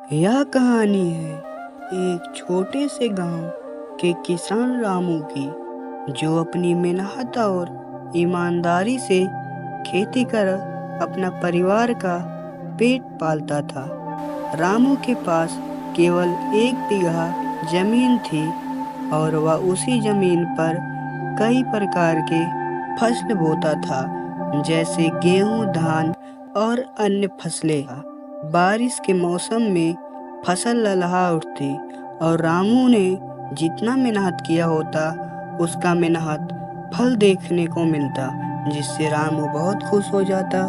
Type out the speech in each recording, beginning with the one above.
यह कहानी है एक छोटे से गांव के किसान रामू की, जो अपनी मेहनत और ईमानदारी से खेती कर अपना परिवार का पेट पालता था। रामू के पास केवल 1 बीघा जमीन थी और वह उसी जमीन पर कई प्रकार के फसल बोता था, जैसे गेहूं, धान और अन्य फसलें। बारिश के मौसम में फसल लहलहा उठती और रामू ने जितना मेहनत किया होता उसका मेहनत फल देखने को मिलता, जिससे रामू बहुत खुश हो जाता।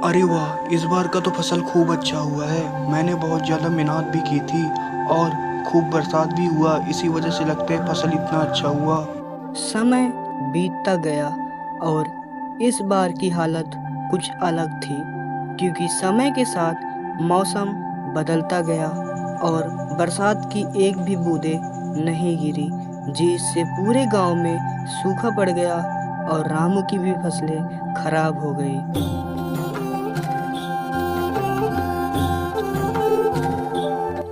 अरे वाह, इस बार का तो फसल खूब अच्छा हुआ है। मैंने बहुत ज़्यादा मेहनत भी की थी और खूब बरसात भी हुआ, इसी वजह से लगता है फसल इतना अच्छा हुआ। समय बीतता गया और इस बार की हालत कुछ अलग थी, क्योंकि समय के साथ मौसम बदलता गया और बरसात की एक भी बूंदे नहीं गिरी, जिससे पूरे गांव में सूखा पड़ गया और रामू की भी फसलें खराब हो गई।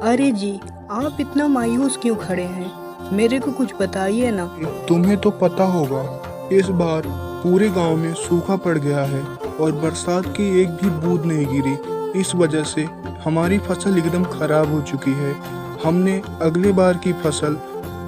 अरे जी, आप इतना मायूस क्यों खड़े हैं? मेरे को कुछ बताइए ना। तुम्हें तो पता होगा, इस बार पूरे गांव में सूखा पड़ गया है और बरसात की एक भी बूंद नहीं गिरी। इस वजह से हमारी फसल एकदम खराब हो चुकी है। हमने अगले बार की फसल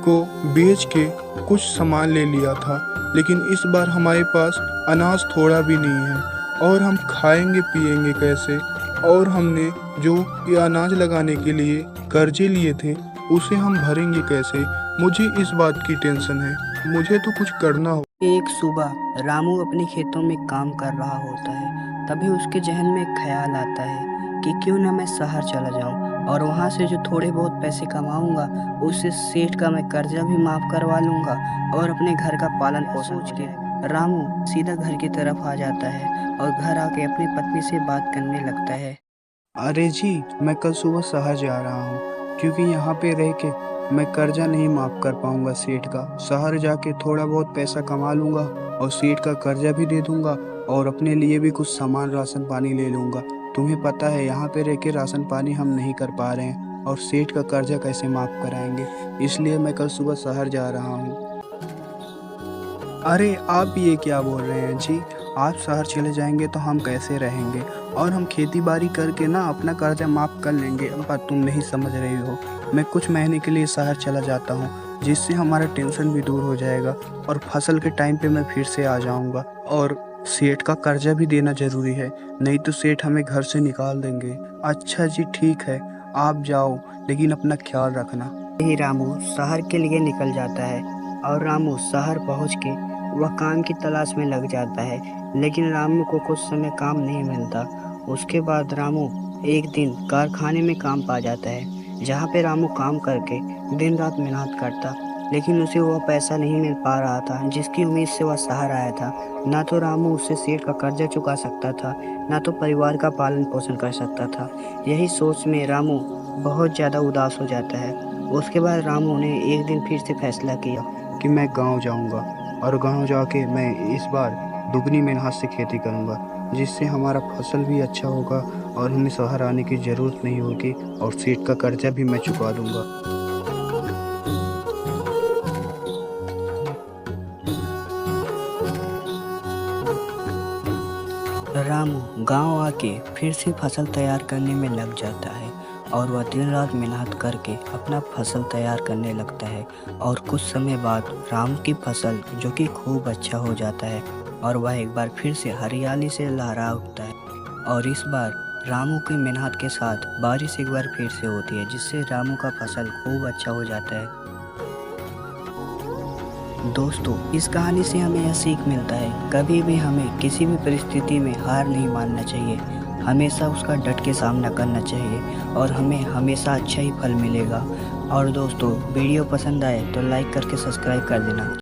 को बेच के कुछ सामान ले लिया था, लेकिन इस बार हमारे पास अनाज थोड़ा भी नहीं है और हम खाएंगे पिएंगे कैसे? और हमने जो ये अनाज लगाने के लिए कर्जे लिए थे उसे हम भरेंगे कैसे? मुझे इस बात की टेंशन है, मुझे तो कुछ करना हो। एक सुबह रामू अपने खेतों में काम कर रहा होता है, तभी उसके जहन में एक ख्याल आता है कि क्यों ना मैं शहर चला जाऊं और वहां से जो थोड़े बहुत पैसे कमाऊंगा उससे सेठ का मैं कर्जा भी माफ करवा लूंगा और अपने घर का पालन पोषण सोच के रामू सीधा घर की तरफ आ जाता है और घर आके अपनी पत्नी से बात करने लगता है। अरे जी, मैं कल सुबह शहर जा रहा हूँ, क्योंकि यहाँ पे रह के मैं कर्जा नहीं माफ़ कर पाऊँगा सेठ का। शहर जाके थोड़ा बहुत पैसा कमा लूँगा और सेठ का कर्जा भी दे दूँगा और अपने लिए भी कुछ सामान राशन पानी ले लूँगा। तुम्हें पता है यहाँ पे रह के राशन पानी हम नहीं कर पा रहे हैं और सेठ का कर्जा कैसे माफ़ कराएंगे, इसलिए मैं कल सुबह शहर जा रहा हूँ। अरे आप ये क्या बोल रहे हैं जी? आप शहर चले जाएंगे तो हम कैसे रहेंगे? और हम खेती बाड़ी करके ना अपना कर्जा माफ़ कर लेंगे। पर तुम नहीं समझ रही हो, मैं कुछ महीने के लिए शहर चला जाता हूँ, जिससे हमारा टेंशन भी दूर हो जाएगा और फसल के टाइम पे मैं फिर से आ जाऊँगा। और सेठ का कर्जा भी देना ज़रूरी है, नहीं तो सेठ हमें घर से निकाल देंगे। अच्छा जी, ठीक है, आप जाओ, लेकिन अपना ख्याल रखना। यही रामू शहर के लिए निकल जाता है और रामू शहर पहुंच के वह काम की तलाश में लग जाता है, लेकिन रामू को कुछ समय काम नहीं मिलता। उसके बाद रामू एक दिन कारखाने में काम पा जाता है, जहां पे रामू काम करके दिन रात मेहनत करता, लेकिन उसे वह पैसा नहीं मिल पा रहा था जिसकी उम्मीद से वह शहर आया था। ना तो रामू उससे सेठ का कर्जा चुका सकता था, ना तो परिवार का पालन पोषण कर सकता था। यही सोच में रामू बहुत ज़्यादा उदास हो जाता है। उसके बाद रामू ने एक दिन फिर से फैसला किया कि मैं गांव जाऊंगा और गांव जाके मैं इस बार दुगनी मेहनत से खेती करूंगा, जिससे हमारा फसल भी अच्छा होगा और हमें शहर आने की ज़रूरत नहीं होगी और सेठ का कर्जा भी मैं चुका दूंगा। रामू गांव आके फिर से फसल तैयार करने में लग जाता है और वह दिन रात मेहनत करके अपना फसल तैयार करने लगता है। और कुछ समय बाद रामू की फसल जो कि खूब अच्छा हो जाता है और वह एक बार फिर से हरियाली से लहरा उठता है। और इस बार रामू की मेहनत के साथ बारिश एक बार फिर से होती है, जिससे रामू का फसल खूब अच्छा हो जाता है। दोस्तों, इस कहानी से हमें यह सीख मिलता है, कभी भी हमें किसी भी परिस्थिति में हार नहीं मानना चाहिए, हमेशा उसका डट के सामना करना चाहिए और हमें हमेशा अच्छा ही फल मिलेगा। और दोस्तों, वीडियो पसंद आए तो लाइक करके सब्सक्राइब कर देना।